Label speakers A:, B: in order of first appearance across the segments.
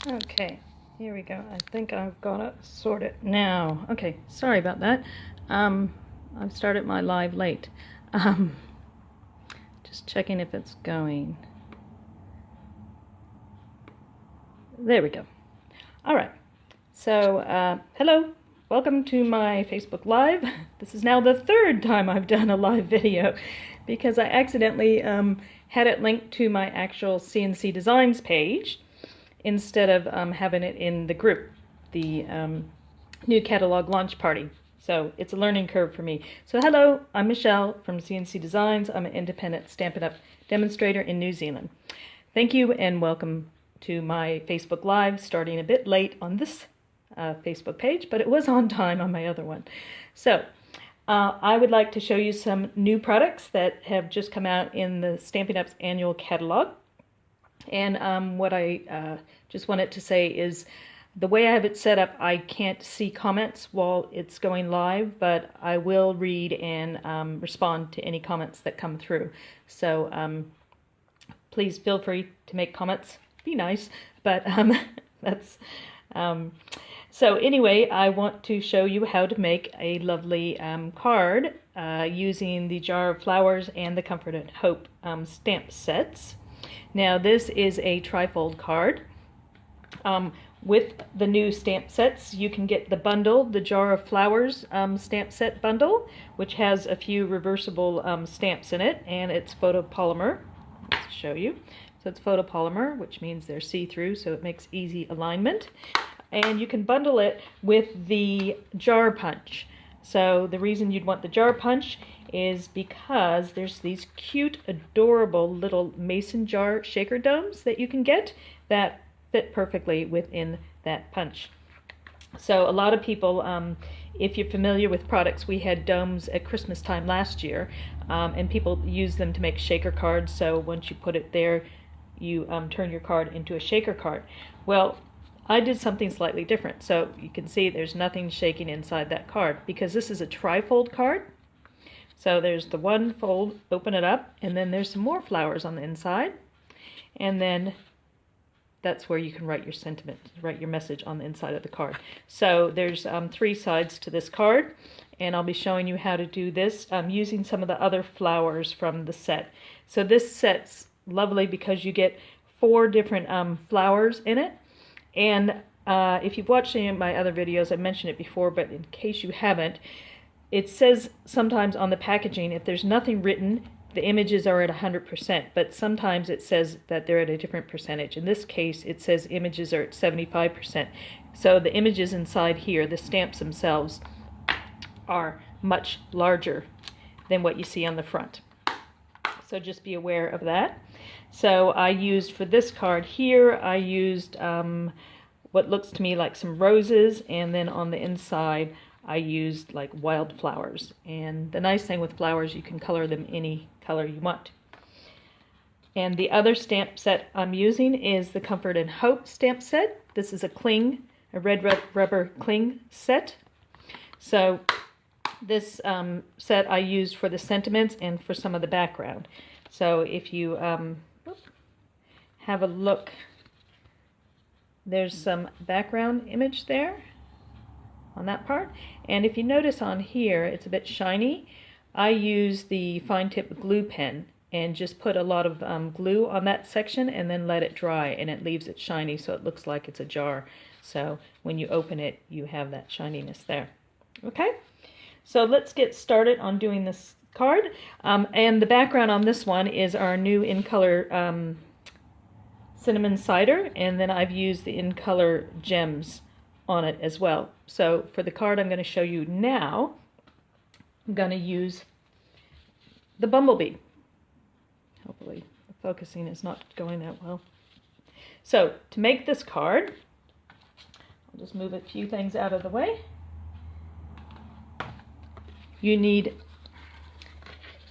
A: Okay, here we go. I think I've got to sort it now. Okay, sorry about that. I've started my live late. Um, just checking if it's going. There we go. All right. So, hello. Welcome to my Facebook Live. This is now the third time I've done a live video because I accidentally had it linked to my actual CNC Designs page instead of having it in the group, the new catalog launch party. So it's a learning curve for me. So hello, I'm Michelle from CNC Designs. I'm an independent Stampin' Up! Demonstrator in New Zealand. Thank you and welcome to my Facebook Live, starting a bit late on this Facebook page, but it was on time on my other one. So I would like to show you some new products that have just come out in the Stampin' Up's annual catalog. And what I just wanted to say is the way I have it set up, I can't see comments while it's going live, but I will read and respond to any comments that come through. So please feel free to make comments. Be nice, but that's... So anyway, I want to show you how to make a lovely card using the Jar of Flowers and the Comfort and Hope stamp sets. Now this is a trifold card. With the new stamp sets, you can get the bundle, the Jar of Flowers stamp set bundle, which has a few reversible stamps in it, and it's photopolymer. Let's show you. So it's photopolymer, which means they're see-through, so it makes easy alignment. And you can bundle it with the jar punch. So the reason you'd want the jar punch is because there's these cute, adorable little mason jar shaker domes that you can get that fit perfectly within that punch. So a lot of people, if you're familiar with products, we had domes at Christmas time last year, and people use them to make shaker cards. So once you put it there, you turn your card into a shaker card. Well, I did something slightly different. So you can see there's nothing shaking inside that card because this is a trifold card. So there's the one fold, open it up, and then there's some more flowers on the inside. And then that's where you can write your sentiment, write your message on the inside of the card. So there's 3 sides to this card, and I'll be showing you how to do this using some of the other flowers from the set. So this set's lovely because you get 4 different flowers in it. And if you've watched any of my other videos, I mentioned it before, but in case you haven't, it says sometimes on the packaging, if there's nothing written, the images are at 100%, but sometimes it says that they're at a different percentage. In this case, it says images are at 75%. So the images inside here, the stamps themselves, are much larger than what you see on the front. So just be aware of that. So I used, for this card here, I used what looks to me like some roses, and then on the inside I used like wildflowers. And the nice thing with flowers, you can color them any color you want. And the other stamp set I'm using is the Comfort and Hope stamp set. This is a cling, a red rubber cling set. So this set I used for the sentiments and for some of the background. So if you have a look, there's some background image there on that part. And if you notice on here, it's a bit shiny. I use the fine tip glue pen and just put a lot of glue on that section and then let it dry, and it leaves it shiny so it looks like it's a jar. So when you open it, you have that shininess there. Okay, so let's get started on doing this card. And the background on this one is our new in color cinnamon cider, and then I've used the in color gems on it as well. So for the card I'm going to show you now, I'm going to use the Bumblebee. Hopefully the focusing is not going that well. So to make this card, I'll just move a few things out of the way. You need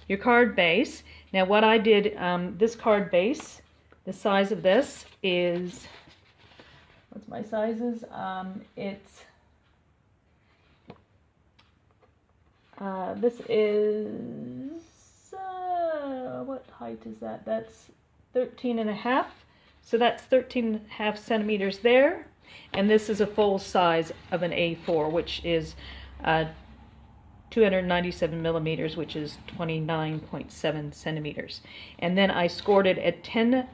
A: your card base. Now what I did, this card base, the size of this is, what's my sizes? This is, what height is that? That's 13.5. So that's 13.5 centimeters there, and this is a full size of an A4, which is 297 millimeters, which is 29.7 centimeters. And then I scored it at 10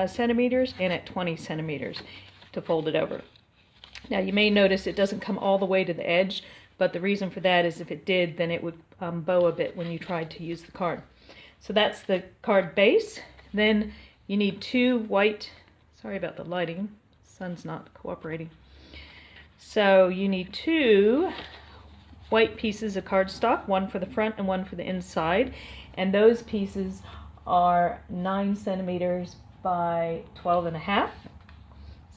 A: centimeters and at 20 centimeters to fold it over. Now you may notice it doesn't come all the way to the edge, but the reason for that is if it did, then it would bow a bit when you tried to use the card. So that's the card base. Then you need two white, sorry about the lighting, sun's not cooperating. So you need two white pieces of cardstock, one for the front and one for the inside, and those pieces are 9 centimeters by 12.5.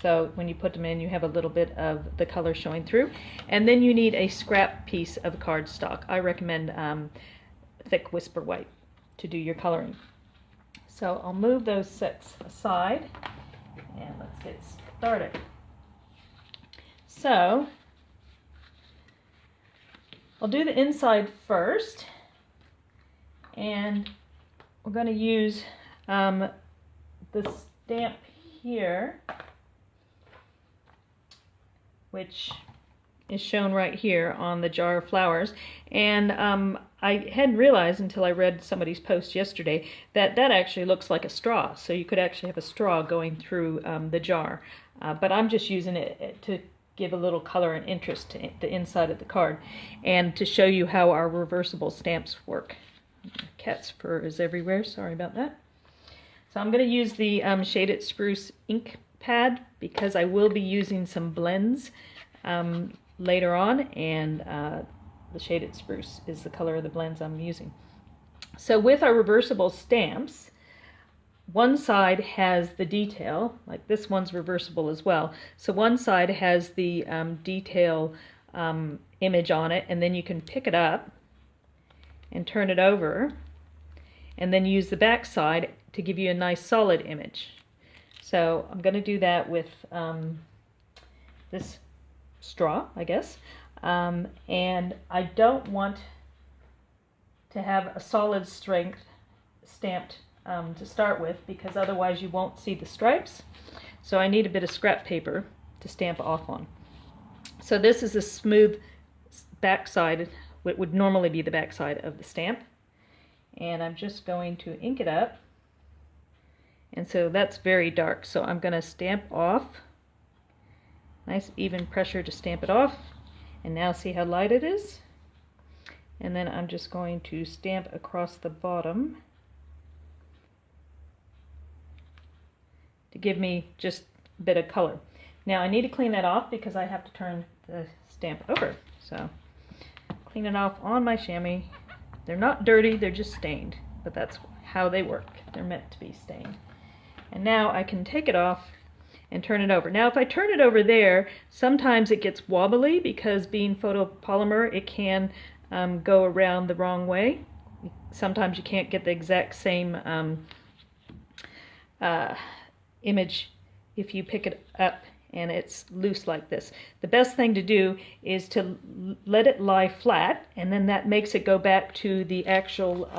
A: So when you put them in, you have a little bit of the color showing through. And then you need a scrap piece of cardstock. I recommend thick Whisper White to do your coloring. So I'll move those 6 aside and let's get started. So I'll do the inside first, and we're going to use the stamp here, which is shown right here on the jar of flowers. And I hadn't realized until I read somebody's post yesterday that that actually looks like a straw. So you could actually have a straw going through the jar. But I'm just using it to give a little color and interest to the inside of the card and to show you how our reversible stamps work. Cat's fur is everywhere, sorry about that. So I'm going to use the Shaded Spruce ink pad because I will be using some blends later on, and the Shaded Spruce is the color of the blends I'm using. So with our reversible stamps, one side has the detail, like this one's reversible as well. So one side has the detail image on it, and then you can pick it up and turn it over, and then use the back side to give you a nice solid image. So I'm going to do that with this straw, I guess. And I don't want to have a solid strength stamped to start with, because otherwise you won't see the stripes. So I need a bit of scrap paper to stamp off on. So this is a smooth backside, what would normally be the backside of the stamp. And I'm just going to ink it up. And so that's very dark, so I'm going to stamp off. Nice even pressure to stamp it off. And now see how light it is? And then I'm just going to stamp across the bottom to give me just a bit of color. Now I need to clean that off because I have to turn the stamp over. So clean it off on my chamois. They're not dirty, they're just stained, but that's how they work. They're meant to be stained. And now I can take it off and turn it over. Now if I turn it over there, sometimes it gets wobbly because being photopolymer, it can go around the wrong way. Sometimes you can't get the exact same image if you pick it up and it's loose like this. The best thing to do is to let it lie flat, and then that makes it go back to the actual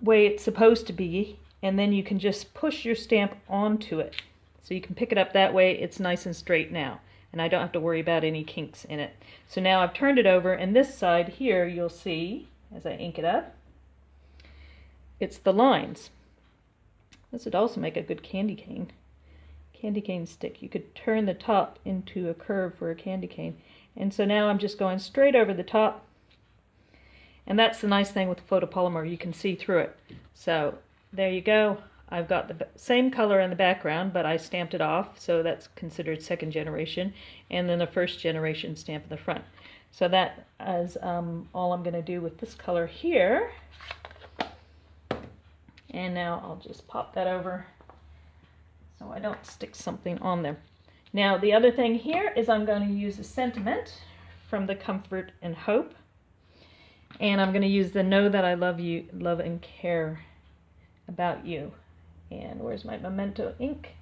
A: way it's supposed to be, and then you can just push your stamp onto it. So you can pick it up that way, it's nice and straight now, and I don't have to worry about any kinks in it. So now I've turned it over, and this side here you'll see, as I ink it up, it's the lines. This would also make a good candy cane stick. You could turn the top into a curve for a candy cane. And so now I'm just going straight over the top. And that's the nice thing with photopolymer, you can see through it. So there you go. I've got the same color in the background, but I stamped it off, so that's considered second generation. And then a first generation stamp in the front. So that is all I'm going to do with this color here. And now I'll just pop that over so I don't stick something on there. Now the other thing here is I'm going to use a sentiment from the Comfort and Hope. And I'm going to use the Know That I Love You, Love and Care About You. And where's my Memento ink?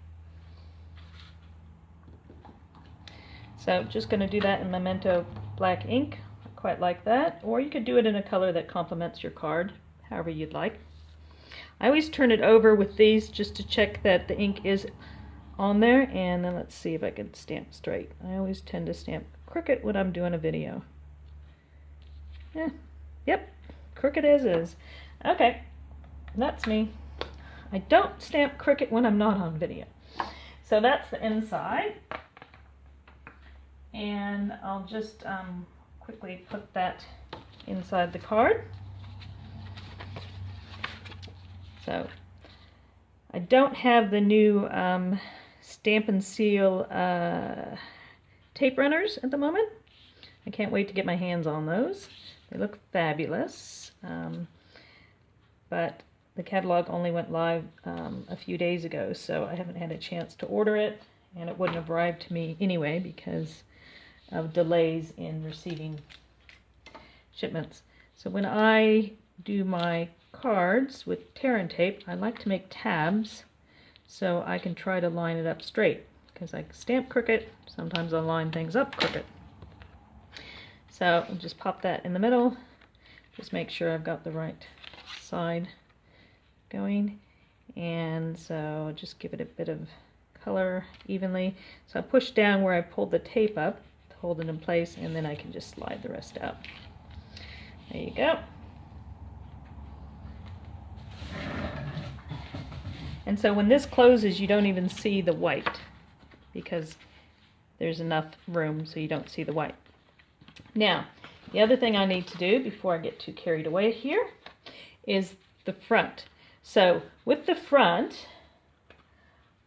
A: So just going to do that in Memento black ink. I quite like that. Or you could do it in a color that complements your card, however you'd like. I always turn it over with these just to check that the ink is on there, and then let's see if I can stamp straight. I always tend to stamp crooked when I'm doing a video. Yep, crooked as is. Okay, that's me. I don't stamp crooked when I'm not on video. So that's the inside. And I'll just quickly put that inside the card. So I don't have the new Stampin' Seal tape runners at the moment. I can't wait to get my hands on those. They look fabulous. But the catalog only went live a few days ago, so I haven't had a chance to order it, and it wouldn't have arrived to me anyway because of delays in receiving shipments. So when I do my cards with tear and tape, I like to make tabs so I can try to line it up straight, because I stamp crooked, sometimes I line things up crooked. So I'll just pop that in the middle, just make sure I've got the right side going, and so just give it a bit of color evenly. So I push down where I pulled the tape up to hold it in place, and then I can just slide the rest out. There you go. And so when this closes, you don't even see the white because there's enough room so you don't see the white. Now, the other thing I need to do before I get too carried away here is the front. So with the front,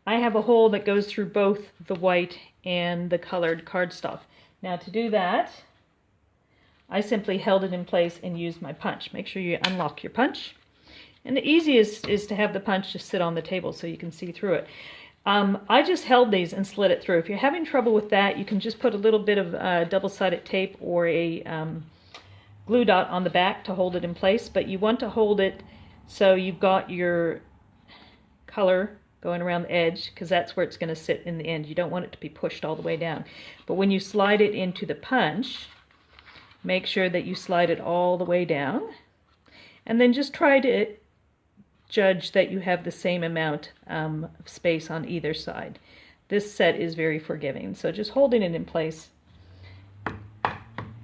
A: I have a hole that goes through both the white and the colored cardstock. Now to do that, I simply held it in place and used my punch. Make sure you unlock your punch. And the easiest is to have the punch just sit on the table so you can see through it. I just held these and slid it through. If you're having trouble with that, you can just put a little bit of double-sided tape or a glue dot on the back to hold it in place, but you want to hold it so you've got your color going around the edge, because that's where it's going to sit in the end. You don't want it to be pushed all the way down. But when you slide it into the punch, make sure that you slide it all the way down, and then just try to judge that you have the same amount of space on either side. This set is very forgiving, so just holding it in place,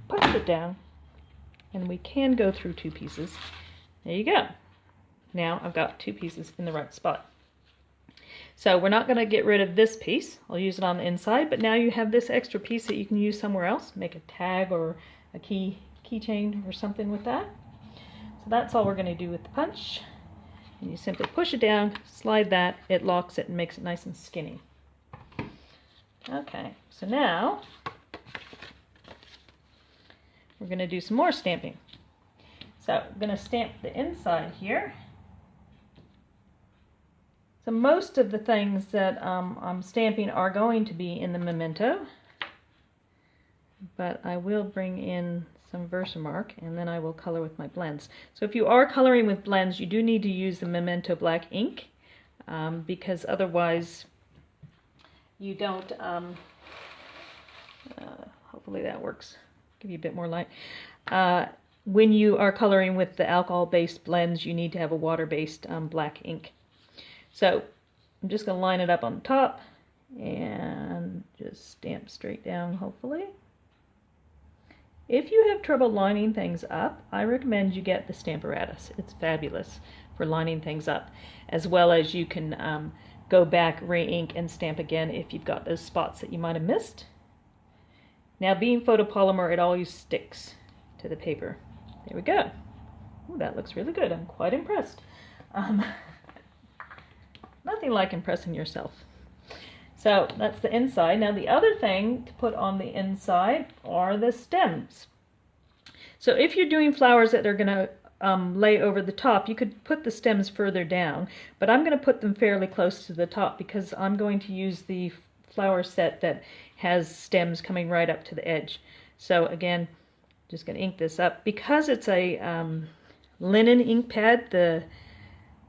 A: push it down, and we can go through two pieces. There you go. Now I've got two pieces in the right spot. So we're not going to get rid of this piece. I'll use it on the inside, but now you have this extra piece that you can use somewhere else. Make a tag or a keychain or something with that. So that's all we're going to do with the punch. And you simply push it down, slide that, it locks it and makes it nice and skinny. Okay, so now we're going to do some more stamping. So I'm going to stamp the inside here. So most of the things that I'm stamping are going to be in the Memento, but I will bring in some Versamark and then I will color with my blends. So if you are coloring with blends, you do need to use the Memento black ink because otherwise you don't, hopefully that works, give you a bit more light. When you are coloring with the alcohol-based blends, you need to have a water-based black ink. So I'm just going to line it up on the top and just stamp straight down, hopefully. If you have trouble lining things up, I recommend you get the Stamparatus. It's fabulous for lining things up, as well as you can go back, re-ink, and stamp again if you've got those spots that you might have missed. Now, being photopolymer, it always sticks to the paper. There we go. Ooh, that looks really good. I'm quite impressed. Nothing like impressing yourself. So that's the inside. Now the other thing to put on the inside are the stems. So if you're doing flowers that are going to lay over the top, you could put the stems further down, but I'm going to put them fairly close to the top because I'm going to use the flower set that has stems coming right up to the edge. So again, just going to ink this up. Because it's a linen ink pad, the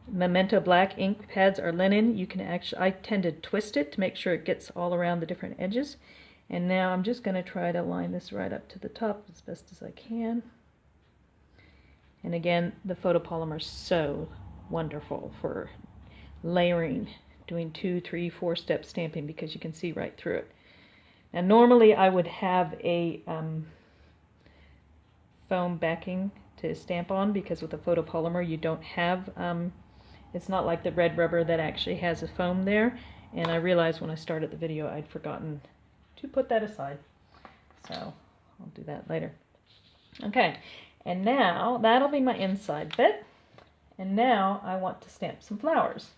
A: Memento black ink pads are linen. You can actually, I tend to twist it to make sure it gets all around the different edges. And now I'm just going to try to line this right up to the top as best as I can. And again, the photopolymer is so wonderful for layering, doing 2, 3, 4 step stamping, because you can see right through it. And normally I would have a foam backing to stamp on, because with the photopolymer you don't have, it's not like the red rubber that actually has a foam there, and I realized when I started the video I'd forgotten to put that aside, so I'll do that later. Okay, and now that'll be my inside bit, and now I want to stamp some flowers.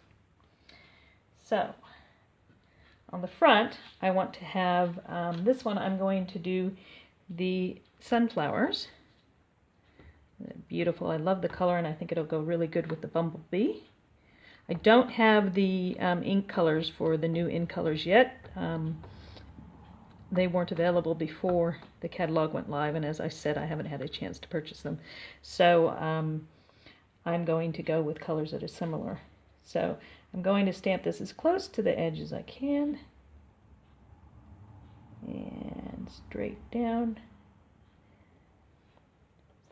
A: So on the front I want to have, this one I'm going to do the sunflowers. Beautiful. I love the color, and I think it'll go really good with the Bumble Bee. I don't have the ink colors for the new in colors yet. They weren't available before the catalog went live, and as I said, I haven't had a chance to purchase them. So I'm going to go with colors that are similar. So I'm going to stamp this as close to the edge as I can, and straight down.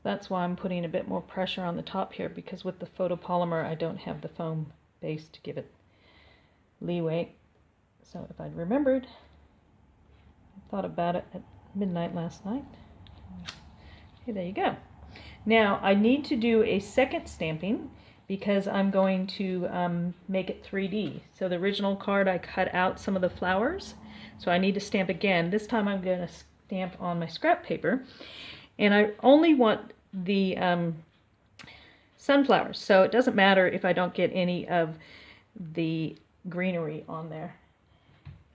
A: That's why I'm putting a bit more pressure on the top here, because with the photopolymer I don't have the foam base to give it leeway. So if I'd remembered, I thought about it at midnight last night. Okay, there you go. Now I need to do a second stamping, because I'm going to make it 3D. So the original card I cut out some of the flowers, so I need to stamp again. This time I'm going to stamp on my scrap paper. And I only want the sunflowers, so it doesn't matter if I don't get any of the greenery on there.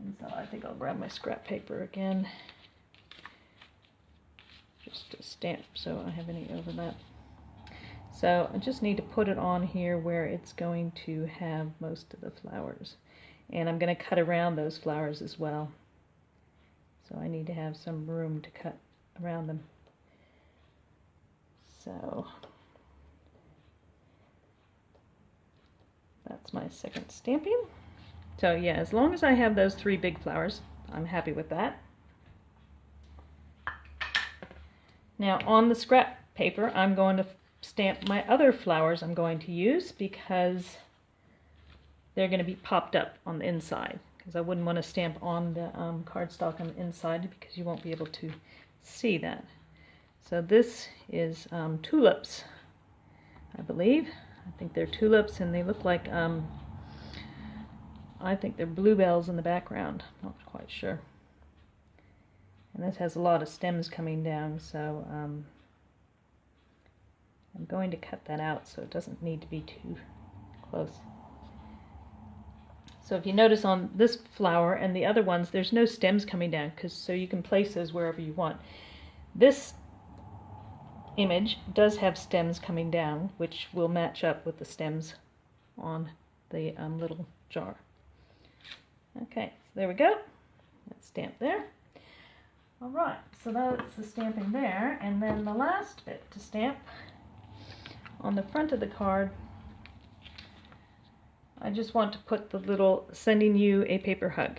A: And so I think I'll grab my scrap paper again, just to stamp so I have any overlap. So I just need to put it on here where it's going to have most of the flowers. And I'm going to cut around those flowers as well. So I need to have some room to cut around them. So that's my second stamping. So yeah, as long as I have those 3 big flowers, I'm happy with that. Now on the scrap paper, I'm going to stamp my other flowers I'm going to use, because they're going to be popped up on the inside, because I wouldn't want to stamp on the cardstock on the inside, because you won't be able to see that. So this is tulips, I believe. I think they're tulips, and they look like, I think they're bluebells in the background. Not quite sure. And this has a lot of stems coming down, so I'm going to cut that out so it doesn't need to be too close. So if you notice on this flower and the other ones, there's no stems coming down, so you can place those wherever you want. This image does have stems coming down, which will match up with the stems on the little jar. Okay, so there we go. Let's stamp there. All right, so that's the stamping there, and then the last bit to stamp on the front of the card, I just want to put the little "sending you a paper hug."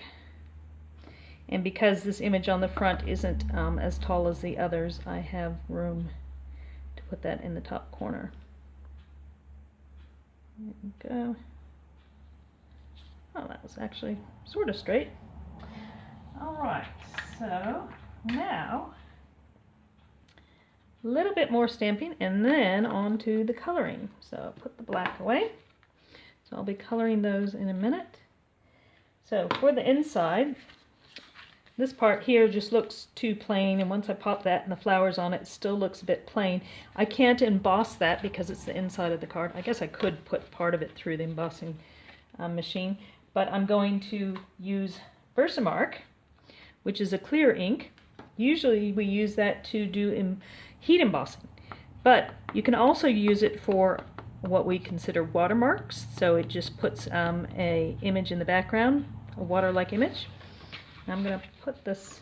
A: And because this image on the front isn't as tall as the others, I have room to put that in the top corner. There we go. Oh, that was actually sort of straight. Alright, so now a little bit more stamping, and then on to the coloring. So I'll put the black away. So I'll be coloring those in a minute. So for the inside, this part here just looks too plain, and once I pop that and the flowers on it, it still looks a bit plain. I can't emboss that because it's the inside of the card. I guess I could put part of it through the embossing machine, but I'm going to use Versamark, which is a clear ink. Usually we use that to do heat embossing, but you can also use it for what we consider watermarks. So it just puts a image in the background, a water-like image. I'm going to put this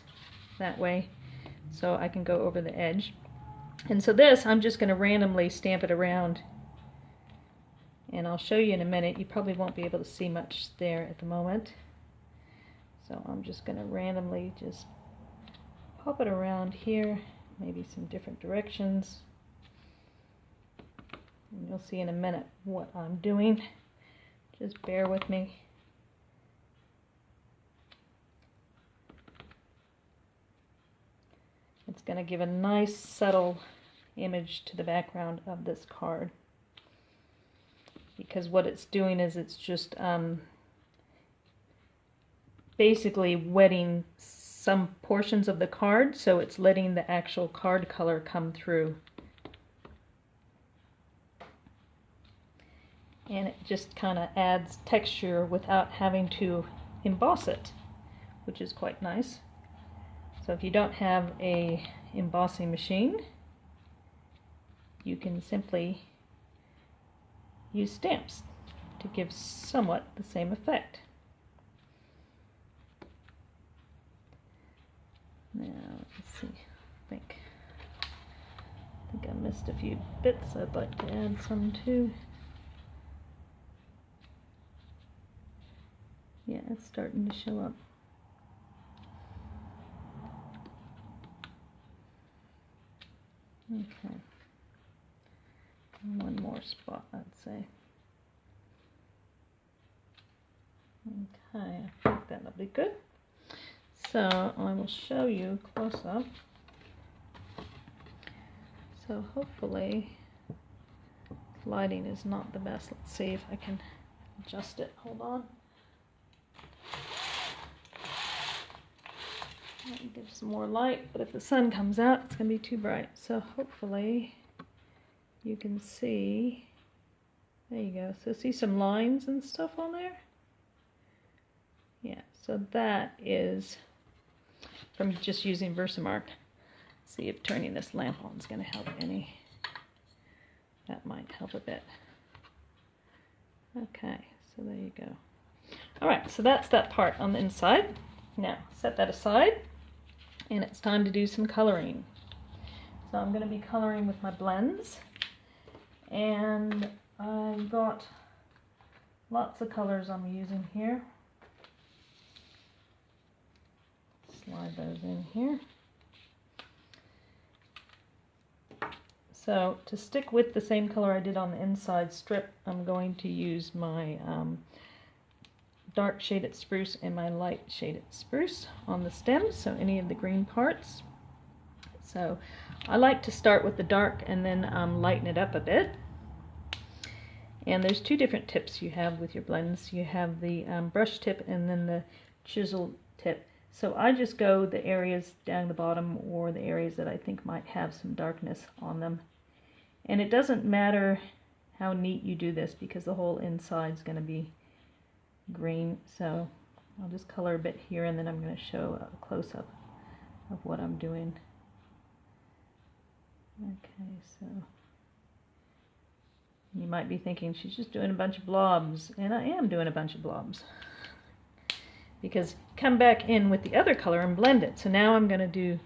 A: that way so I can go over the edge. And so this, I'm just going to randomly stamp it around, and I'll show you in a minute. You probably won't be able to see much there at the moment. So I'm just going to randomly just pop it around here, maybe some different directions. And you'll see in a minute what I'm doing. Just bear with me. It's going to give a nice subtle image to the background of this card. Because what it's doing is it's just basically wetting some portions of the card, so it's letting the actual card color come through. And it just kind of adds texture without having to emboss it, which is quite nice. So if you don't have a embossing machine, you can simply use stamps to give somewhat the same effect. Now, let's see, I think I missed a few bits I'd like to add some too. Yeah, it's starting to show up. Okay. One more spot, I'd say. Okay, I think that'll be good. So I will show you close up. So hopefully lighting is not the best. Let's see if I can adjust it. Hold on. Give some more light, but if the sun comes out, it's going to be too bright. So hopefully you can see. There you go. So see some lines and stuff on there? Yeah, so that is from just using Versamark. See if turning this lamp on is going to help any. That might help a bit. Okay, so there you go. Alright, so that's that part on the inside. Now, set that aside, and it's time to do some coloring. So I'm going to be coloring with my blends, and I've got lots of colors I'm using here. Slide those in here. So to stick with the same color I did on the inside strip, I'm going to use my dark shaded spruce and my light shaded spruce on the stems, so any of the green parts. So I like to start with the dark and then lighten it up a bit. And there's two different tips you have with your blends. You have the brush tip and then the chisel tip. So I just go the areas down the bottom or the areas that I think might have some darkness on them. And it doesn't matter how neat you do this because the whole inside is going to be green. So I'll just color a bit here and then I'm going to show a close-up of what I'm doing. Okay, so you might be thinking she's just doing a bunch of blobs, and I am doing a bunch of blobs. Because come back in with the other color and blend it. So now I'm going to do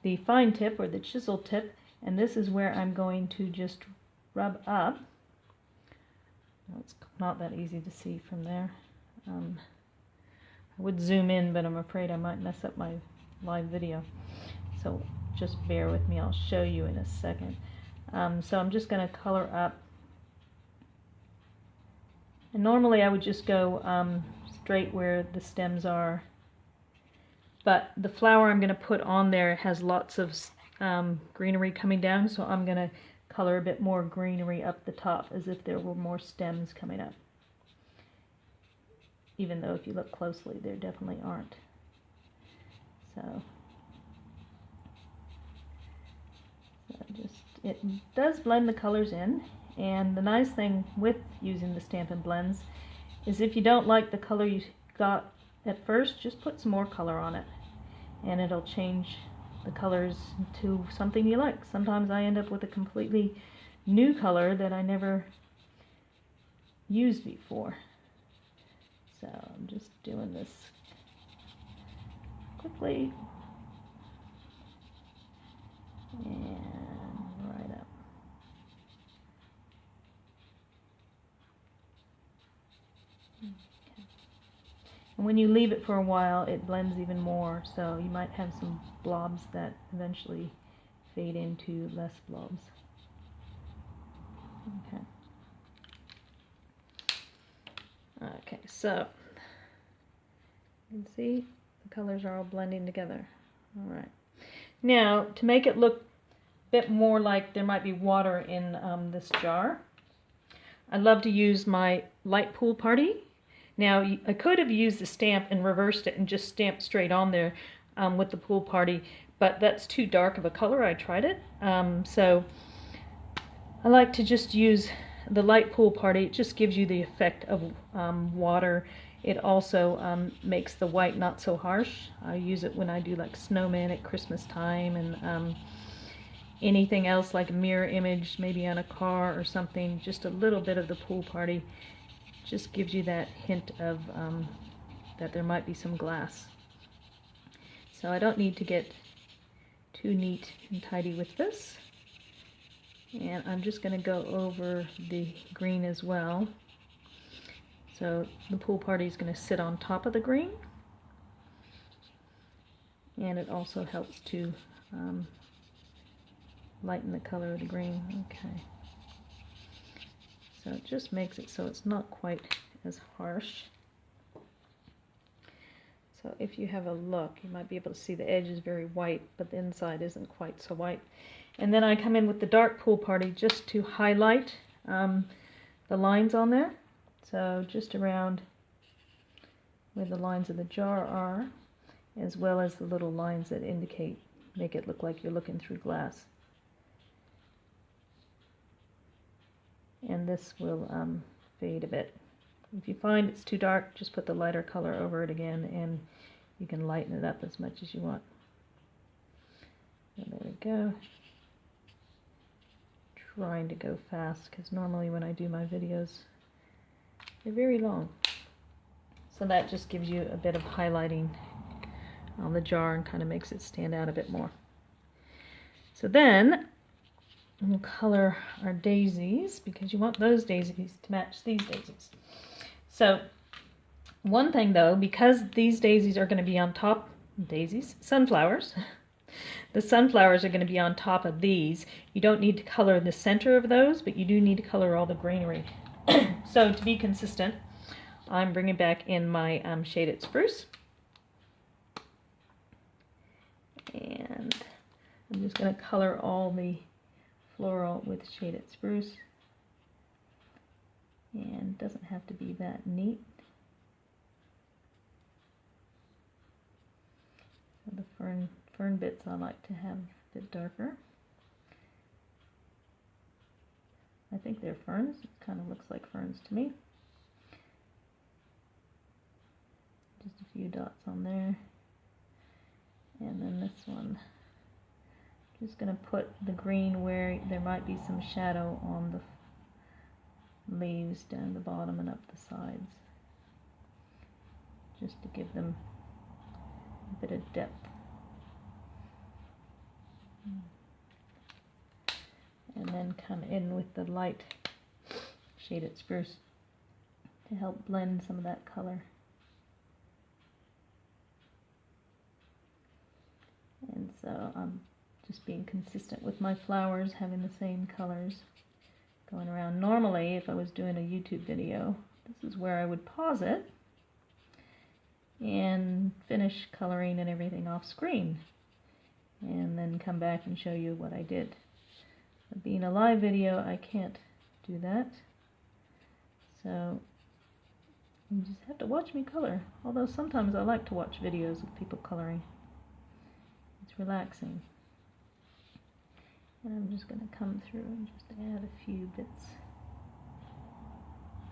A: the fine tip or the chisel tip, and this is where I'm going to just rub up. Well, it's not that easy to see from there. I would zoom in, but I'm afraid I might mess up my live video. So just bear with me, I'll show you in a second. So I'm just going to color up. And normally I would just go straight where the stems are, but the flower I'm going to put on there has lots of greenery coming down, so I'm going to color a bit more greenery up the top as if there were more stems coming up, even though if you look closely there definitely aren't. So just, it does blend the colors in, and the nice thing with using the Stampin' Blends is if you don't like the color you got at first, just put some more color on it and it'll change the colors to something you like. Sometimes I end up with a completely new color that I never used before. So I'm just doing this quickly and right up. And when you leave it for a while, it blends even more, so you might have some blobs that eventually fade into less blobs. Okay. Okay, so you can see the colors are all blending together. All right. Now, to make it look a bit more like there might be water in this jar, I love to use my light pool party. Now, I could have used the stamp and reversed it and just stamped straight on there with the pool party, but that's too dark of a color. I tried it. So I like to just use the light pool party. It just gives you the effect of water. It also makes the white not so harsh. I use it when I do like snowman at Christmas time and anything else like a mirror image, maybe on a car or something. Just a little bit of the pool party just gives you that hint of that there might be some glass. So I don't need to get too neat and tidy with this. And I'm just going to go over the green as well. So the pool party is going to sit on top of the green. And it also helps to lighten the color of the green. Okay. So it just makes it so it's not quite as harsh. So if you have a look, you might be able to see the edge is very white, but the inside isn't quite so white. And then I come in with the dark pool party just to highlight the lines on there. So just around where the lines of the jar are, as well as the little lines that make it look like you're looking through glass. And this will fade a bit. If you find it's too dark, just put the lighter color over it again and you can lighten it up as much as you want. So there we go. Trying to go fast because normally when I do my videos they're very long. So that just gives you a bit of highlighting on the jar and kind of makes it stand out a bit more. So then we'll color our daisies because you want those daisies to match these daisies. So one thing though, because these daisies are going to be on top, sunflowers, the sunflowers are going to be on top of these. You don't need to color the center of those, but you do need to color all the greenery. So to be consistent, I'm bringing back in my shaded spruce. And I'm just going to color all the floral with shaded spruce. And it doesn't have to be that neat. So the fern bits I like to have a bit darker. I think they're ferns. It kind of looks like ferns to me. Just a few dots on there. And then this one. Just going to put the green where there might be some shadow on the leaves down the bottom and up the sides. Just to give them a bit of depth. And then come in with the light shaded spruce to help blend some of that color. And so I'm just being consistent with my flowers, having the same colors going around. Normally, if I was doing a YouTube video, this is where I would pause it and finish coloring and everything off screen, and then come back and show you what I did. But being a live video, I can't do that. So you just have to watch me color. Although sometimes I like to watch videos of people coloring. It's relaxing. And I'm just going to come through and just add a few bits.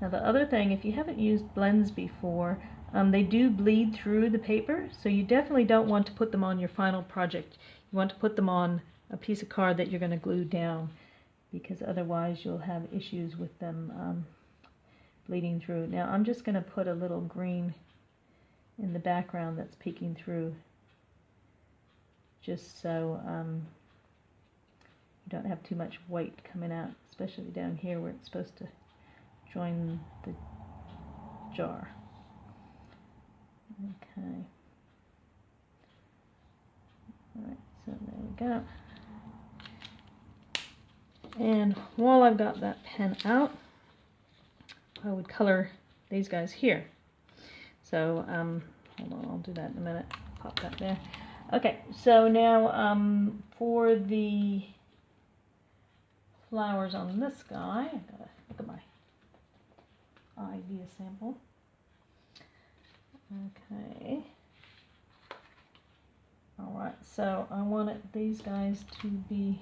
A: Now the other thing, if you haven't used blends before, they do bleed through the paper, so you definitely don't want to put them on your final project. You want to put them on a piece of card that you're going to glue down, because otherwise you'll have issues with them bleeding through. Now I'm just going to put a little green in the background that's peeking through, just so you don't have too much white coming out, especially down here where it's supposed to join the jar. Okay. Alright, so there we go. And while I've got that pen out, I would color these guys here. So, hold on, I'll do that in a minute. Pop that there. Okay, so now for the flowers on this guy, I've got to look at my idea sample. Okay. Alright, so I wanted these guys to be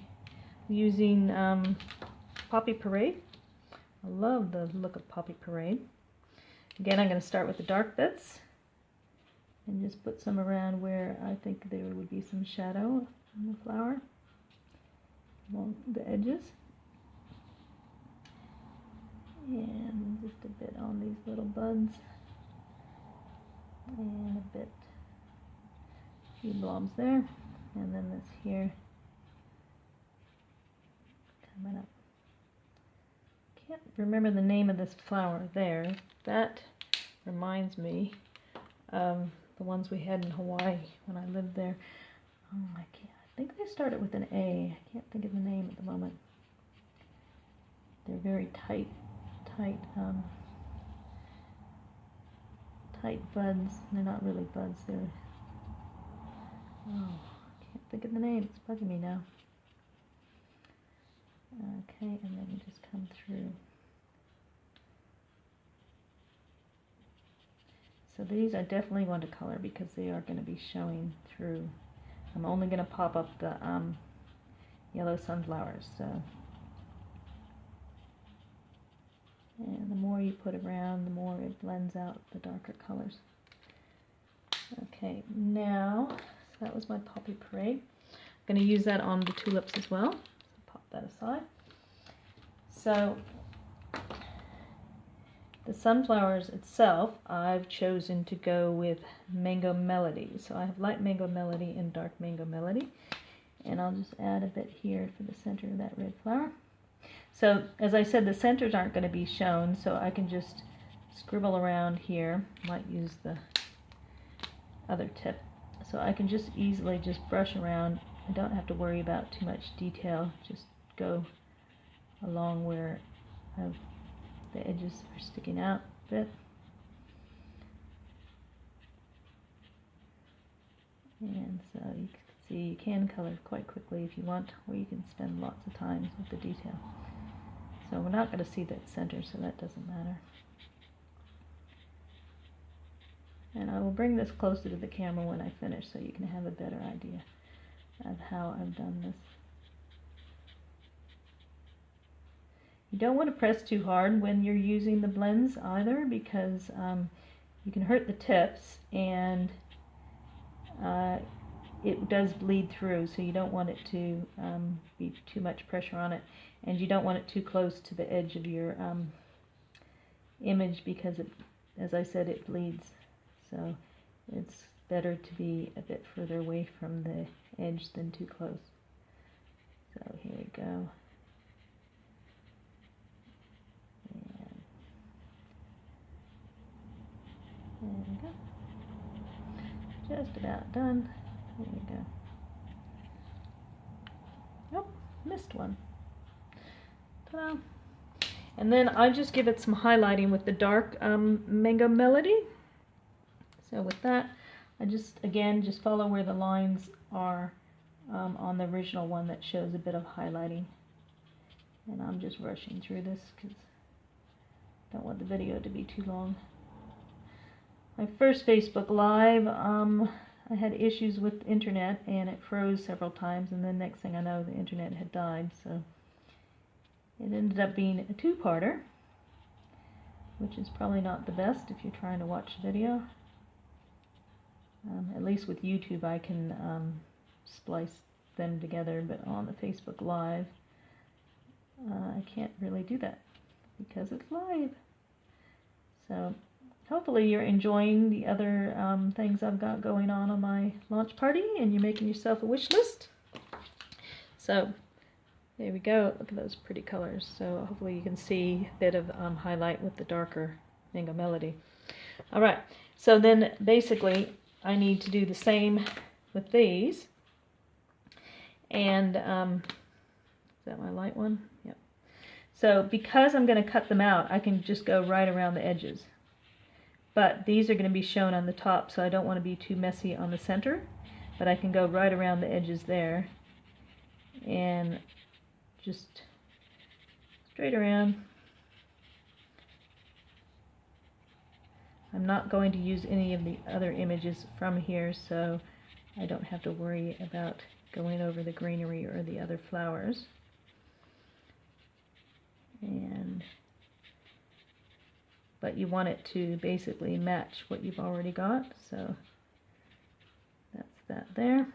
A: using Poppy Parade. I love the look of Poppy Parade. Again, I'm going to start with the dark bits and just put some around where I think there would be some shadow on the flower along the edges. And just a bit on these little buds. And a bit, a few blobs there. And then this here coming up. Can't remember the name of this flower there. That reminds me of the ones we had in Hawaii when I lived there. Oh, I think they started with an A. I can't think of the name at the moment. They're very tight buds. They're not really buds. They're, oh, I can't think of the name. It's bugging me now. Okay, and then you just come through. So these I definitely want to color because they are going to be showing through. I'm only going to pop up the yellow sunflowers. So, and the more you put around, the more it blends out the darker colors. Okay, now, so that was my Poppy Parade. I'm going to use that on the tulips as well. So pop that aside. So, the sunflowers itself, I've chosen to go with Mango Melody. So I have light Mango Melody and dark Mango Melody. And I'll just add a bit here for the center of that red flower. So, as I said, the centers aren't going to be shown, so I can just scribble around here. Might use the other tip. So I can just easily just brush around. I don't have to worry about too much detail. Just go along where the edges are sticking out a bit. And so you can see you can color quite quickly if you want, or you can spend lots of time with the detail. So we're not going to see that center, so that doesn't matter. And I will bring this closer to the camera when I finish so you can have a better idea of how I've done this. You don't want to press too hard when you're using the blends either, because you can hurt the tips and it does bleed through, so you don't want it to be too much pressure on it, and you don't want it too close to the edge of your image because it, as I said, it bleeds. So it's better to be a bit further away from the edge than too close. So here we go. There we go. Just about done. There we go. Nope, missed one. Ta-da! And then I just give it some highlighting with the dark Mango Melody. So with that, I just, again, just follow where the lines are on the original one that shows a bit of highlighting. And I'm just rushing through this because I don't want the video to be too long. My first Facebook Live, I had issues with the internet and it froze several times, and then next thing I know the internet had died, so it ended up being a two-parter, which is probably not the best if you're trying to watch video. At least with YouTube I can splice them together, but on the Facebook Live I can't really do that because it's live. So hopefully you're enjoying the other things I've got going on my launch party, and you're making yourself a wish list. So there we go. Look at those pretty colors. So hopefully you can see a bit of highlight with the darker Mango Melody. All right. So then basically I need to do the same with these. And is that my light one? Yep. So because I'm going to cut them out, I can just go right around the edges. But these are going to be shown on the top, so I don't want to be too messy on the center. But I can go right around the edges there and just straight around. I'm not going to use any of the other images from here, so I don't have to worry about going over the greenery or the other flowers. But you want it to basically match what you've already got, so that's that there.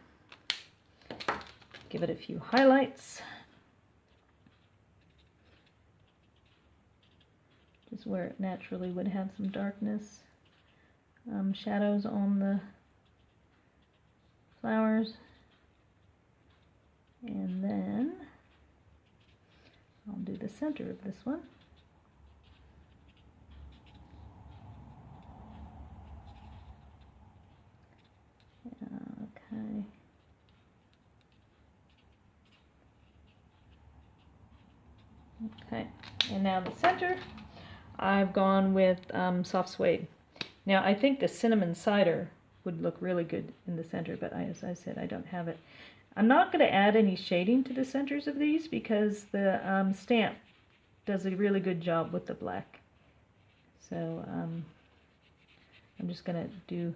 A: Give it a few highlights. Just where it naturally would have some darkness. Shadows on the flowers. And then I'll do the center of this one. Okay. Okay, and now the center, I've gone with soft suede. Now I think the cinnamon cider would look really good in the center, but as I said, I don't have it. I'm not going to add any shading to the centers of these because the stamp does a really good job with the black. So I'm just going to do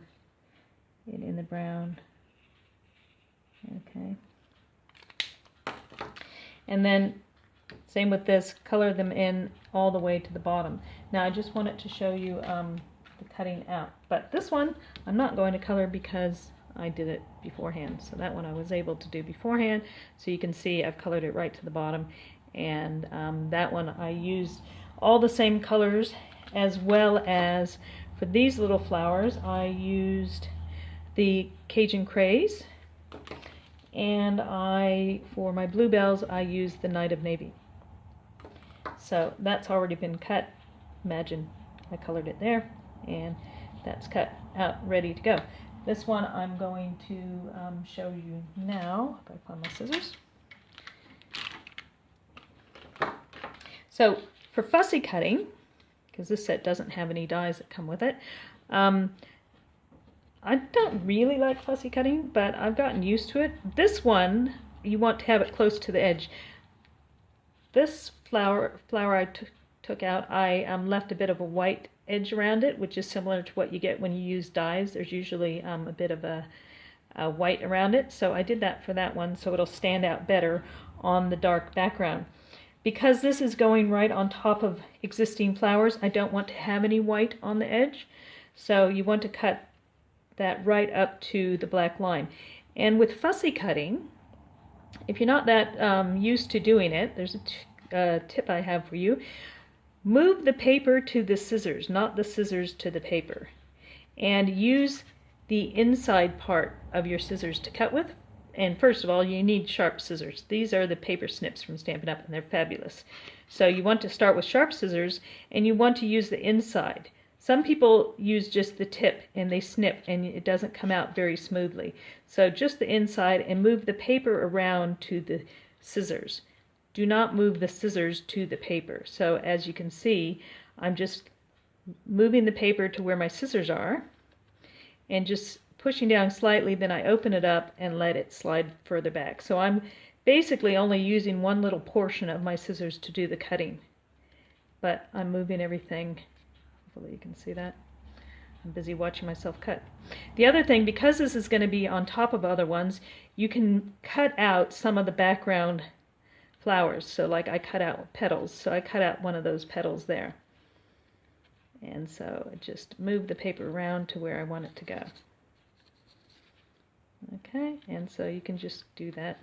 A: it in the brown. Okay. And then same with this, color them in all the way to the bottom. Now I just wanted to show you the cutting out. But this one I'm not going to color because I did it beforehand. So that one I was able to do beforehand. So you can see I've colored it right to the bottom. And that one I used all the same colors, as well as for these little flowers I used the Cajun Craze, and for my bluebells I used the Night of Navy. So that's already been cut. Imagine I colored it there, and that's cut out, ready to go. This one I'm going to show you now. If I find my scissors. So for fussy cutting, because this set doesn't have any dies that come with it, I don't really like fussy cutting, but I've gotten used to it. This one, you want to have it close to the edge. This flower I took out, I left a bit of a white edge around it, which is similar to what you get when you use dies. There's usually a bit of a white around it, so I did that for that one, so it'll stand out better on the dark background. Because this is going right on top of existing flowers, I don't want to have any white on the edge, so you want to cut that right up to the black line. And with fussy cutting, if you're not that used to doing it, there's a tip I have for you. Move the paper to the scissors, not the scissors to the paper, and use the inside part of your scissors to cut with. And first of all, you need sharp scissors. These are the paper snips from Stampin' Up, and they're fabulous. So you want to start with sharp scissors, and you want to use the inside. Some people use just the tip and they snip and it doesn't come out very smoothly. So just the inside, and move the paper around to the scissors. Do not move the scissors to the paper. So as you can see, I'm just moving the paper to where my scissors are and just pushing down slightly, then I open it up and let it slide further back. So I'm basically only using one little portion of my scissors to do the cutting. But I'm moving everything. Hopefully you can see that. I'm busy watching myself cut. The other thing, because this is going to be on top of other ones, you can cut out some of the background flowers. So like I cut out petals, so I cut out one of those petals there. And so I just move the paper around to where I want it to go. Okay, and so you can just do that.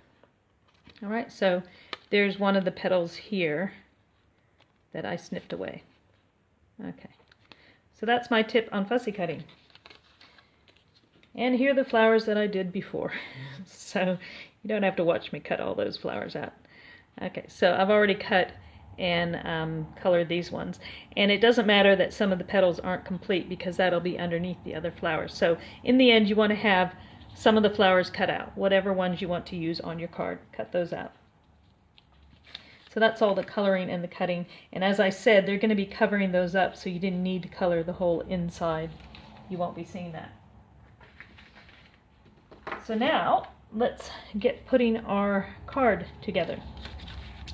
A: Alright, so there's one of the petals here that I snipped away. Okay. So that's my tip on fussy cutting. And here are the flowers that I did before. So you don't have to watch me cut all those flowers out. Okay, so I've already cut and colored these ones. And it doesn't matter that some of the petals aren't complete because that'll be underneath the other flowers. So in the end you want to have some of the flowers cut out. Whatever ones you want to use on your card, cut those out. So that's all the coloring and the cutting. And as I said, they're going to be covering those up, so you didn't need to color the whole inside. You won't be seeing that. So now, let's get putting our card together.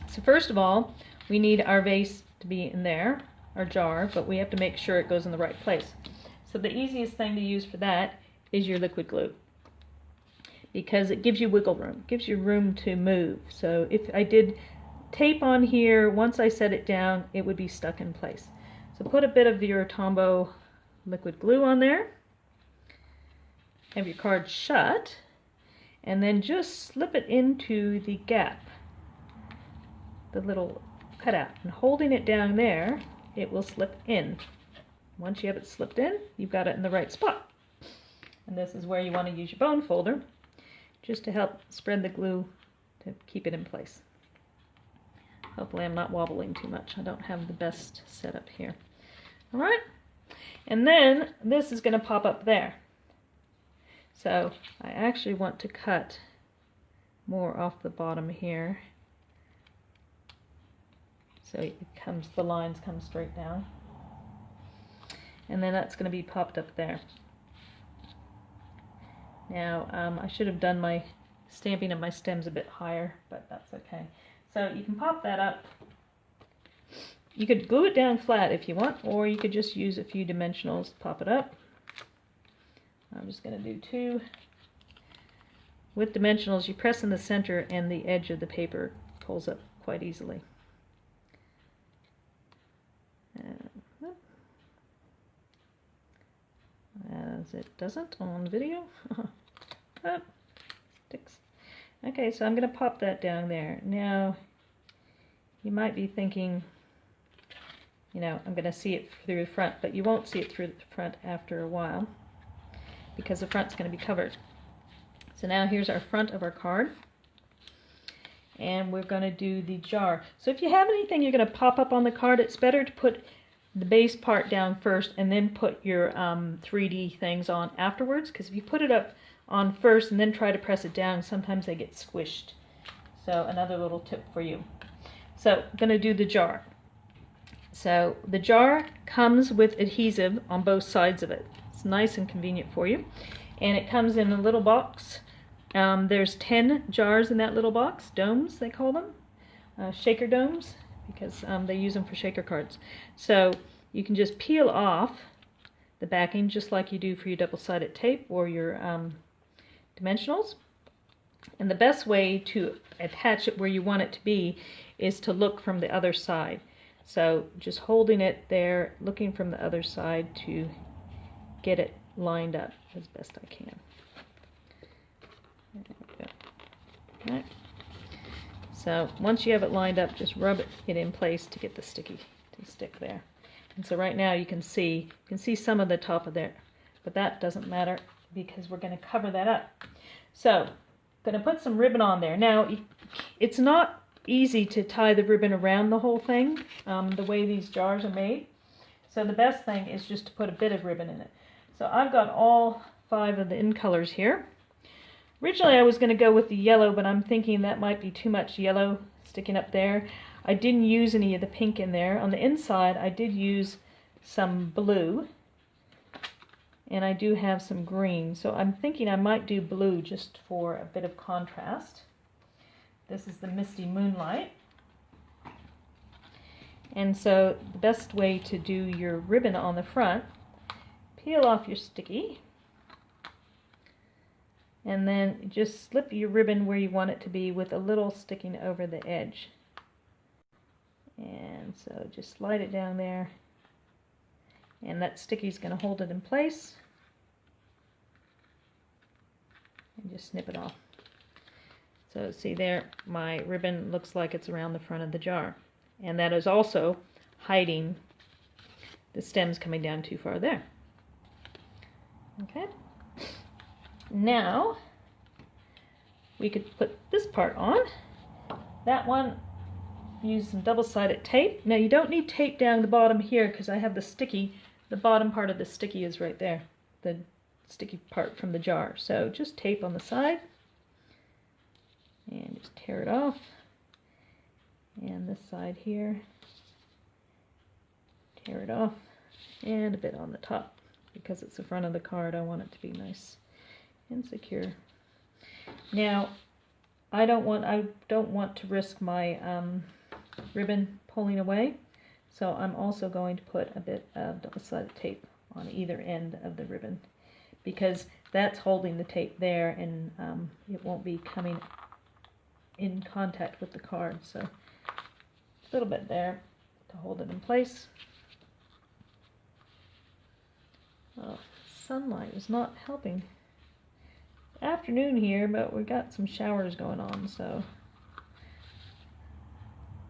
A: So first of all, we need our vase to be in there, our jar, but we have to make sure it goes in the right place. So the easiest thing to use for that is your liquid glue, because it gives you wiggle room, gives you room to move. So if I did tape on here, once I set it down, it would be stuck in place. So put a bit of your Tombow liquid glue on there, have your card shut, and then just slip it into the gap, the little cutout, and holding it down there, it will slip in. Once you have it slipped in, you've got it in the right spot. And this is where you want to use your bone folder, just to help spread the glue to keep it in place. Hopefully I'm not wobbling too much. I don't have the best setup here. All right, and then this is going to pop up there. So I actually want to cut more off the bottom here, so the lines come straight down, and then that's going to be popped up there. Now I should have done my stamping of my stems a bit higher, but that's okay. So you can pop that up. You could glue it down flat if you want, or you could just use a few dimensionals to pop it up. I'm just going to do 2. With dimensionals, you press in the center and the edge of the paper pulls up quite easily. As it doesn't on video. Oh, sticks. Okay, so I'm going to pop that down there. Now, you might be thinking, you know, I'm going to see it through the front, but you won't see it through the front after a while, because the front's going to be covered. So now here's our front of our card, and we're going to do the jar. So if you have anything you're going to pop up on the card, it's better to put the base part down first and then put your 3D things on afterwards, because if you put it up on first and then try to press it down, sometimes they get squished. So another little tip for you. So I'm going to do the jar. So the jar comes with adhesive on both sides of it. It's nice and convenient for you. And it comes in a little box. There's 10 jars in that little box, domes they call them, shaker domes, because they use them for shaker cards. So you can just peel off the backing just like you do for your double-sided tape or your dimensionals. And the best way to attach it where you want it to be is to look from the other side. So just holding it there, looking from the other side to get it lined up as best I can. There we go. All right. So once you have it lined up, just rub it in place to get the sticky to stick there. And so right now you can see some of the top of there, but that doesn't matter because we're going to cover that up. So I'm going to put some ribbon on there. Now it's not easy to tie the ribbon around the whole thing, the way these jars are made. So the best thing is just to put a bit of ribbon in it. So I've got all 5 of the in colors here. Originally I was going to go with the yellow, but I'm thinking that might be too much yellow sticking up there. I didn't use any of the pink in there. On the inside I did use some blue, and I do have some green. So I'm thinking I might do blue just for a bit of contrast. This is the Misty Moonlight. And so the best way to do your ribbon on the front, peel off your sticky, and then just slip your ribbon where you want it to be with a little sticking over the edge. And so just slide it down there, and that sticky is going to hold it in place. And just snip it off. So see there, my ribbon looks like it's around the front of the jar. And that is also hiding the stems coming down too far there. Okay. Now we could put this part on. That one, use some double-sided tape. Now you don't need tape down the bottom here because I have the sticky. The bottom part of the sticky is right there, the sticky part from the jar. So just tape on the side and just tear it off. and this side here, tear it off, and a bit on the top. Because it's the front of the card, I want it to be nice and secure. Now, I don't want to risk my ribbon pulling away, so I'm also going to put a bit of double-sided tape on either end of the ribbon, because that's holding the tape there, and it won't be coming in contact with the card. So a little bit there to hold it in place. Oh, sunlight is not helping. Afternoon here, but we got some showers going on, so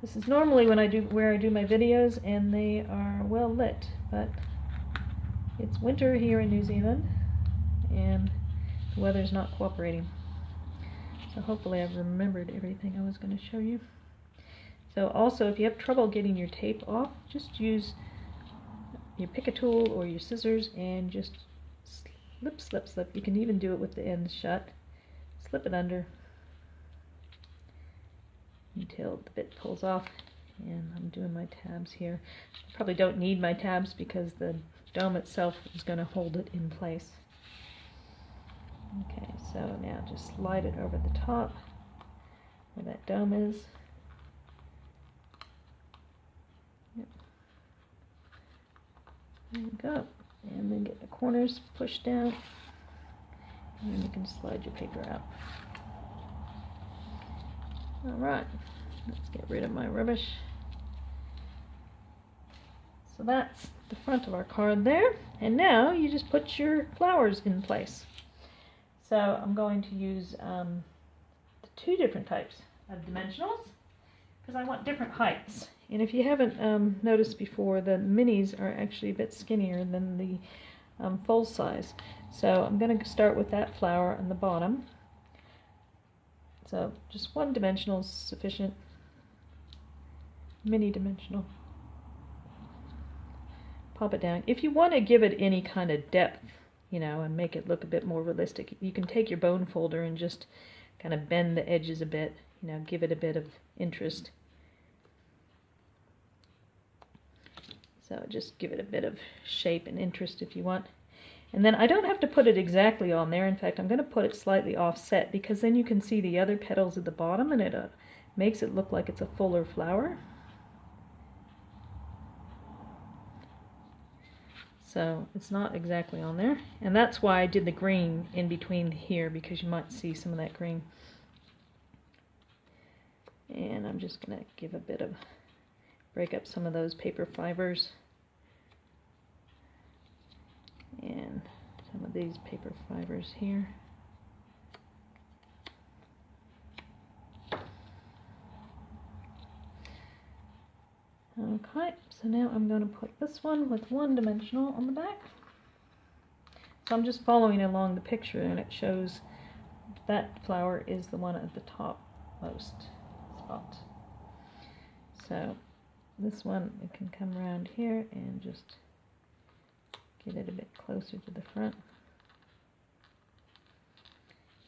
A: this is normally when where I do my videos, and they are well lit, but it's winter here in New Zealand and the weather's not cooperating. So hopefully I've remembered everything I was going to show you. So also, if you have trouble getting your tape off, just use your pick-a tool or your scissors and just slip. You can even do it with the ends shut. Slip it under until the bit pulls off. And I'm doing my tabs here. I probably don't need my tabs because the dome itself is going to hold it in place. Okay, so now just slide it over the top where that dome is. Yep. There we go. And then get the corners pushed down, and then you can slide your paper out. Alright, let's get rid of my rubbish. So that's the front of our card there, and now you just put your flowers in place. So I'm going to use two different types of dimensionals because I want different heights. And if you haven't noticed before, the minis are actually a bit skinnier than the full size. So I'm going to start with that flower on the bottom. So just one dimensional is sufficient. Mini dimensional. Pop it down. If you want to give it any kind of depth, you know, and make it look a bit more realistic, you can take your bone folder and just kind of bend the edges a bit, you know, give it a bit of interest. So just give it a bit of shape and interest if you want. And then I don't have to put it exactly on there. In fact, I'm going to put it slightly offset because then you can see the other petals at the bottom, and it makes it look like it's a fuller flower. So it's not exactly on there. And that's why I did the green in between here, because you might see some of that green. And I'm just going to give a bit of, break up some of those paper fibers. And some of these paper fibers here. Okay, so now I'm going to put this one with one dimensional on the back. So I'm just following along the picture, and it shows that flower is the one at the top most spot. So this one, it can come around here and just get it a bit closer to the front.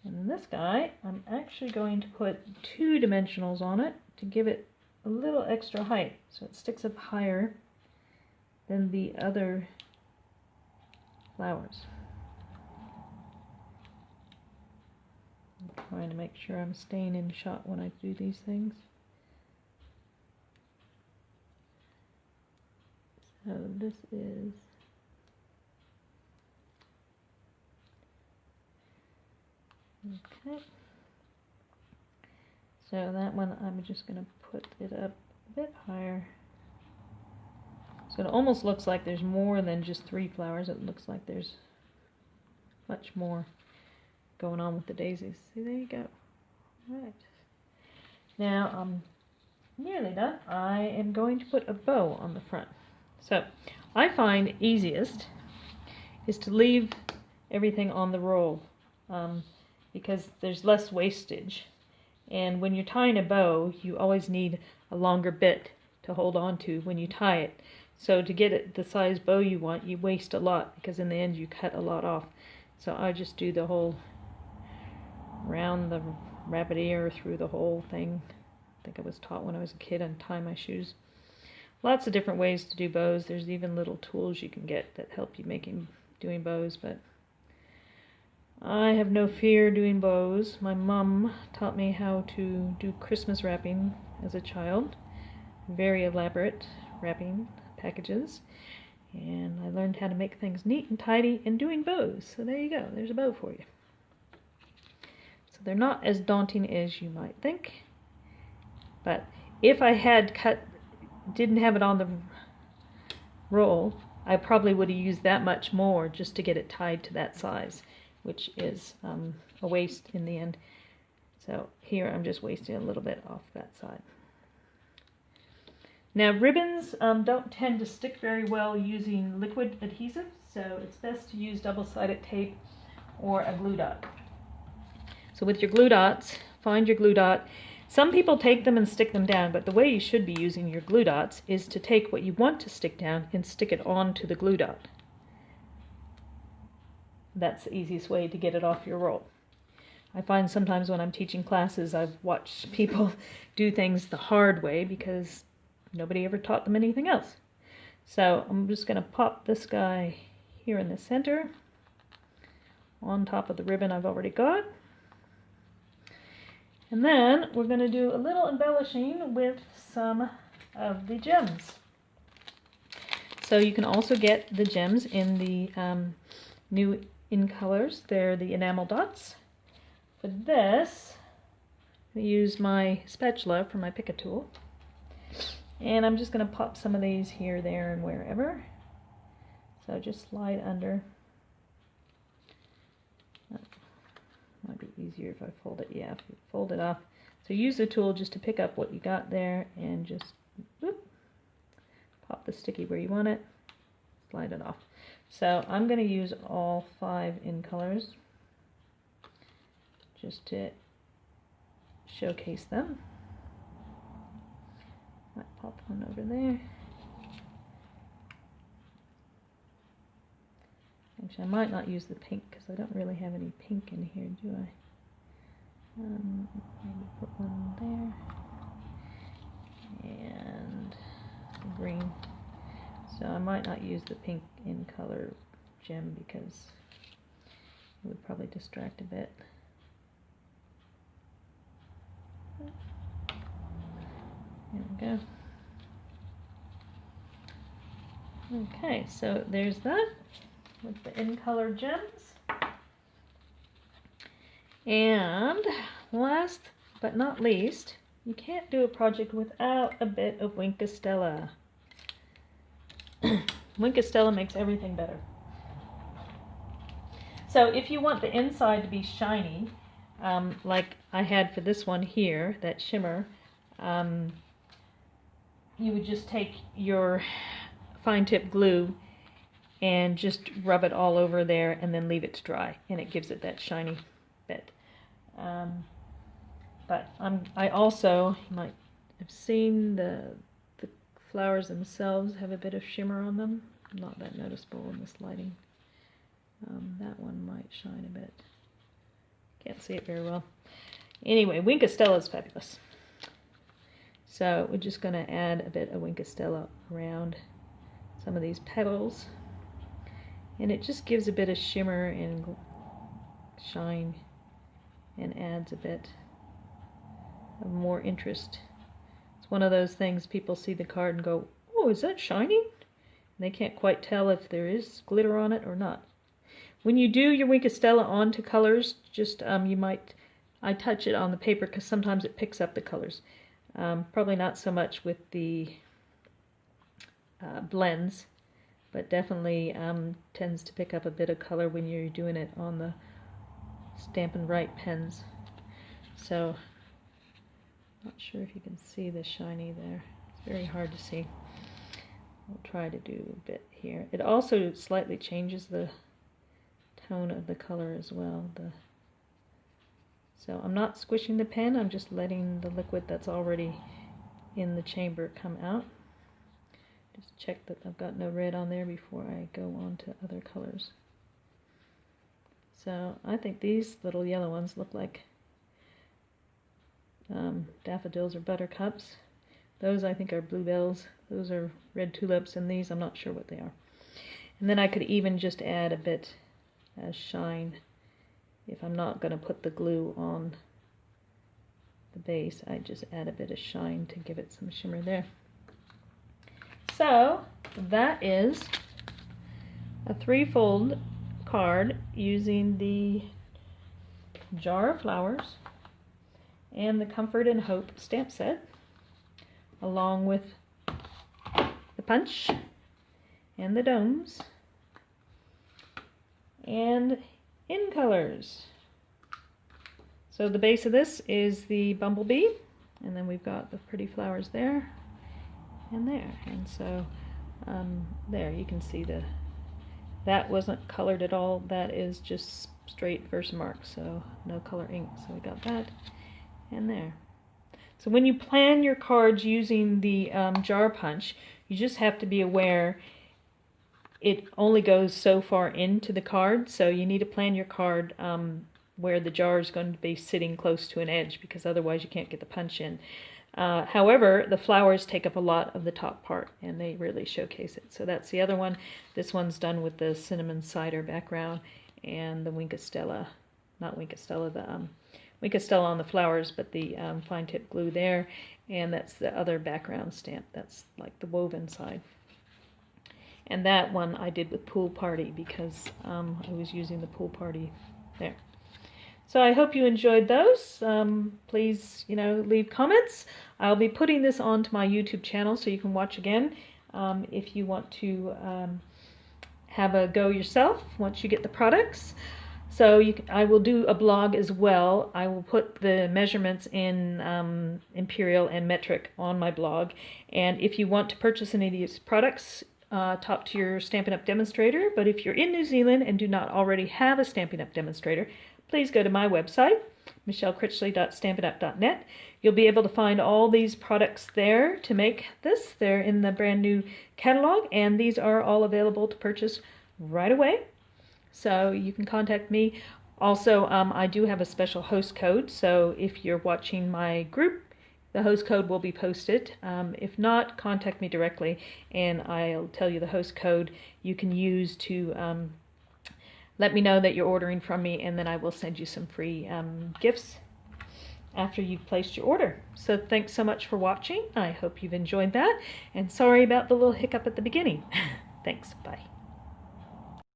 A: And then this guy, I'm actually going to put two dimensionals on it to give it a little extra height, so it sticks up higher than the other flowers. I'm trying to make sure I'm staying in shot when I do these things. So this is okay. So that one, I'm just going to put it up a bit higher. So it almost looks like there's more than just 3 flowers. It looks like there's much more going on with the daisies. See, there you go. All right. Now I'm nearly done. I am going to put a bow on the front. So I find easiest is to leave everything on the roll because there's less wastage. And when you're tying a bow, you always need a longer bit to hold on to when you tie it. So to get it the size bow you want, you waste a lot because in the end you cut a lot off. So I just do the whole round the rabbit ear through the whole thing think I was taught when I was a kid, untie my shoes. Lots of different ways to do bows. There's even little tools you can get that help you doing bows, but I have no fear doing bows. My mom taught me how to do Christmas wrapping as a child. Very elaborate wrapping packages. And I learned how to make things neat and tidy in doing bows. So there you go. There's a bow for you. So they're not as daunting as you might think. But if I had didn't have it on the roll, I probably would have used that much more just to get it tied to that size, which is a waste in the end. So here I'm just wasting a little bit off that side. Now ribbons don't tend to stick very well using liquid adhesive, so it's best to use double-sided tape or a glue dot. So with your glue dots, find your glue dot. Some people take them and stick them down, but the way you should be using your glue dots is to take what you want to stick down and stick it onto the glue dot. That's the easiest way to get it off your roll. I find sometimes when I'm teaching classes, I've watched people do things the hard way because nobody ever taught them anything else. So I'm just going to pop this guy here in the center on top of the ribbon I've already got. And then we're going to do a little embellishing with some of the gems. So you can also get the gems in the new in colors. They're the enamel dots. For this, I use my spatula for my pick-a tool. And I'm just going to pop some of these here, there, and wherever. So just slide under. Might be easier if I fold it. Yeah, if you fold it off. So use the tool just to pick up what you got there and just whoop, pop the sticky where you want it. Slide it off. So I'm going to use all 5 in colors just to showcase them. Might pop one over there. Actually, I might not use the pink because I don't really have any pink in here, do I? Maybe put one there. And green. So I might not use the pink in color gem because it would probably distract a bit. There we go. Okay, so there's that with the in color gems. And last but not least, you can't do a project without a bit of Winkostella. Winkostella makes everything better. So if you want the inside to be shiny, like I had for this one here, that shimmer, you would just take your fine tip glue and just rub it all over there and then leave it to dry, and it gives it that shiny bit. But I also, you might have seen the flowers themselves have a bit of shimmer on them. Not that noticeable in this lighting. That one might shine a bit. Can't see it very well. Anyway, Winkostella is fabulous. So we're just going to add a bit of Winkostella around some of these petals. And it just gives a bit of shimmer and shine and adds a bit of more interest. It's one of those things people see the card and go, oh, is that shiny? And they can't quite tell if there is glitter on it or not. When you do your Winkostella onto colors, just I touch it on the paper because sometimes it picks up the colors. Probably not so much with the blends, but definitely tends to pick up a bit of color when you're doing it on the Stampin' Up pens. So, not sure if you can see the shiny there. It's very hard to see. I'll try to do a bit here. It also slightly changes the tone of the color as well. So I'm not squishing the pen, I'm just letting the liquid that's already in the chamber come out. Just check that I've got no red on there before I go on to other colors. So I think these little yellow ones look like daffodils or buttercups. Those I think are bluebells. Those are red tulips, and these I'm not sure what they are. And then I could even just add a bit as shine if I'm not going to put the glue on the base. I just add a bit of shine to give it some shimmer there. So that is a threefold card using the Jar of Flowers and the Comfort and Hope stamp set, along with the punch and the domes and in colors. So the base of this is the Bumble Bee, and then we've got the pretty flowers there and there. And so there you can see that wasn't colored at all. That is just straight Versamark, so no color ink. So we got that and there. So when you plan your cards using the jar punch, you just have to be aware it only goes so far into the card, so you need to plan your card where the jar is going to be sitting close to an edge, because otherwise you can't get the punch in. However, the flowers take up a lot of the top part, and they really showcase it. So that's the other one. This one's done with the cinnamon cider background and the Wink of Stella, not Wink of Stella, the Wink of Stella on the flowers, but the fine tip glue there, and that's the other background stamp. That's like the woven side. And that one I did with Pool Party because I was using the Pool Party there. So I hope you enjoyed those. Please, leave comments. I'll be putting this onto my YouTube channel so you can watch again if you want to have a go yourself once you get the products. So I will do a blog as well. I will put the measurements in imperial and metric on my blog. And if you want to purchase any of these products, talk to your Stampin' Up! Demonstrator. But if you're in New Zealand and do not already have a Stampin' Up! Demonstrator, please go to my website, michellekritchley.stampinup.net. You'll be able to find all these products there to make this. They're in the brand new catalog, and these are all available to purchase right away. So you can contact me. Also, I do have a special host code, so if you're watching my group, the host code will be posted. If not, contact me directly, and I'll tell you the host code you can use to let me know that you're ordering from me, and then I will send you some free gifts after you've placed your order. So thanks so much for watching. I hope you've enjoyed that, and sorry about the little hiccup at the beginning. Thanks. Bye.